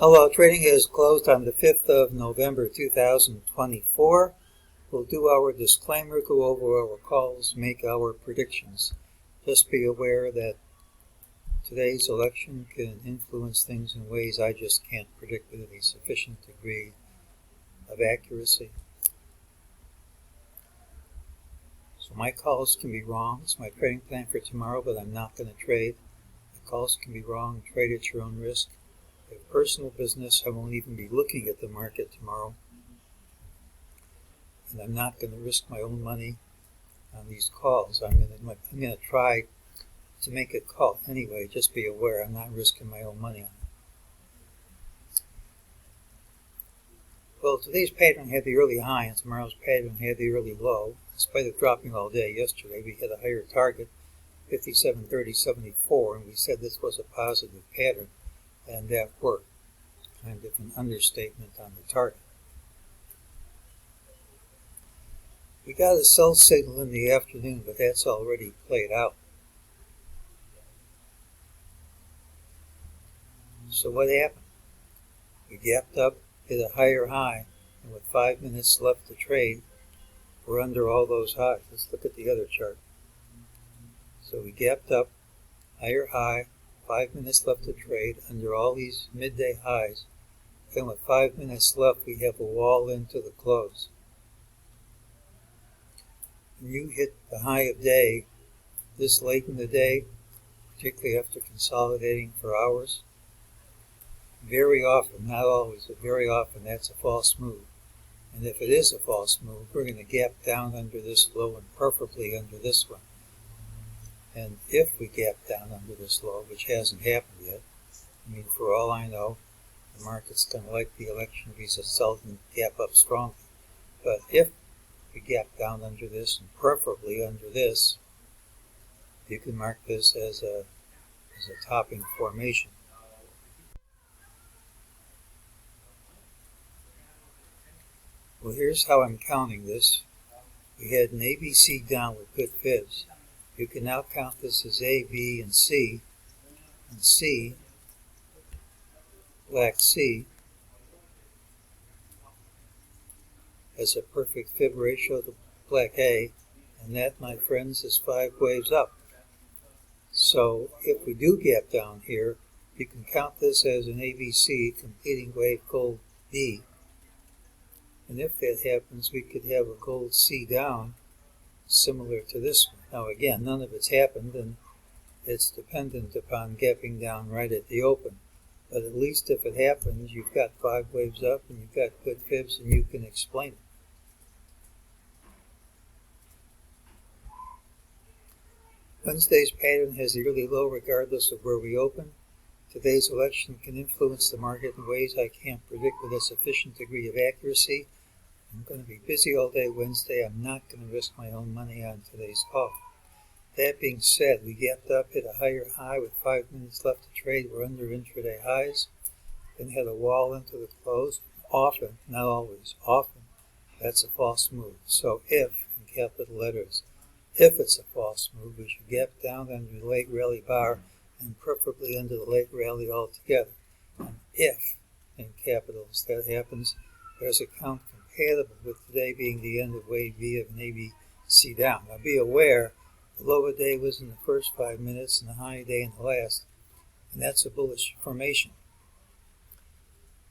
Hello, trading is closed on the 5th of November 2024. We'll do our disclaimer, go over our calls, make our predictions. Just be aware that today's election can influence things in ways I just can't predict with any sufficient degree of accuracy. So my calls can be wrong. It's my trading plan for tomorrow, but I'm not going to trade. The calls can be wrong. Trade at your own risk. I have personal business. I won't even be looking at the market tomorrow. And I'm not going to risk my own money on these calls. I'm going to try to make a call anyway. Just be aware I'm not risking my own money on it. Well, today's pattern had the early high and tomorrow's pattern had the early low. In spite of dropping all day yesterday, we had a higher target, 57.30.74, and we said this was a positive pattern. And that worked. Kind of an understatement on the target. We got a sell signal in the afternoon, but that's already played out. So what happened? We gapped up, hit a higher high, and with 5 minutes left to trade, we're under all those highs. Let's look at the other chart. So we gapped up, higher high, 5 minutes left to trade under all these midday highs. Then with 5 minutes left, we have a wall into the close. When you hit the high of day this late in the day, particularly after consolidating for hours, very often, not always, but very often, that's a false move. And if it is a false move, we're going to gap down under this low and preferably under this one. And if we gap down under this low, which hasn't happened yet, I mean, for all I know, the market's going to like the election result and gap up strongly. But if we gap down under this, and preferably under this, you can mark this as a topping formation. Well, here's how I'm counting this. We had an ABC down with good fibs. You can now count this as A, B, and C black C, as a perfect fib ratio to black A, and that, my friends, is 5 waves up. So if we do gap down here, you can count this as an ABC completing wave gold B, and if that happens, we could have a gold C down similar to this one. Now again, none of it's happened, and it's dependent upon gapping down right at the open. But at least if it happens, you've got 5 waves up, and you've got good fibs, and you can explain it. Wednesday's pattern has the early low regardless of where we open. Today's election can influence the market in ways I can't predict with a sufficient degree of accuracy. I'm going to be busy all day Wednesday. I'm not going to risk my own money on today's call. That being said, we gapped up, hit a higher high with 5 minutes left to trade. We're under intraday highs. Then had a wall into the close. Often, not always, often, that's a false move. So if, in capital letters, if it's a false move, we should gap down under the late rally bar and preferably under the late rally altogether. And if, in capitals, that happens, there's a count compatible with today being the end of wave B of an ABC down. Now be aware, the low of day was in the first 5 minutes and the high day in the last, and that's a bullish formation.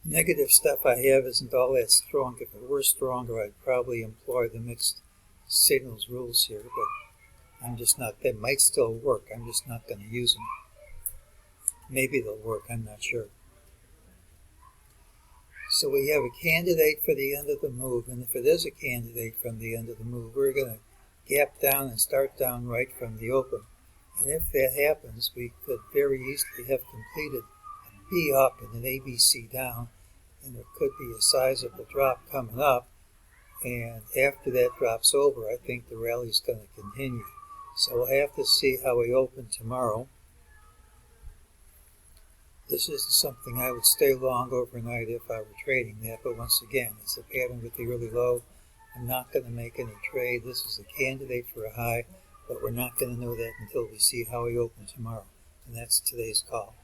The negative stuff I have isn't all that strong. If it were stronger, I'd probably employ the mixed signals rules here, but I'm just not. They might still work. I'm just not going to use them. Maybe they'll work. I'm not sure. So we have a candidate for the end of the move, and if it is a candidate from the end of the move, we're going to gap down and start down right from the open. And if that happens, we could very easily have completed a B up and an ABC down, and there could be a sizable drop coming up. And after that drop's over, I think the rally's going to continue. So we'll have to see how we open tomorrow. This isn't something I would stay long overnight if I were trading that, but once again, it's a pattern with the early low. I'm not going to make any trade. This is a candidate for a high, but we're not going to know that until we see how we open tomorrow. And that's today's call.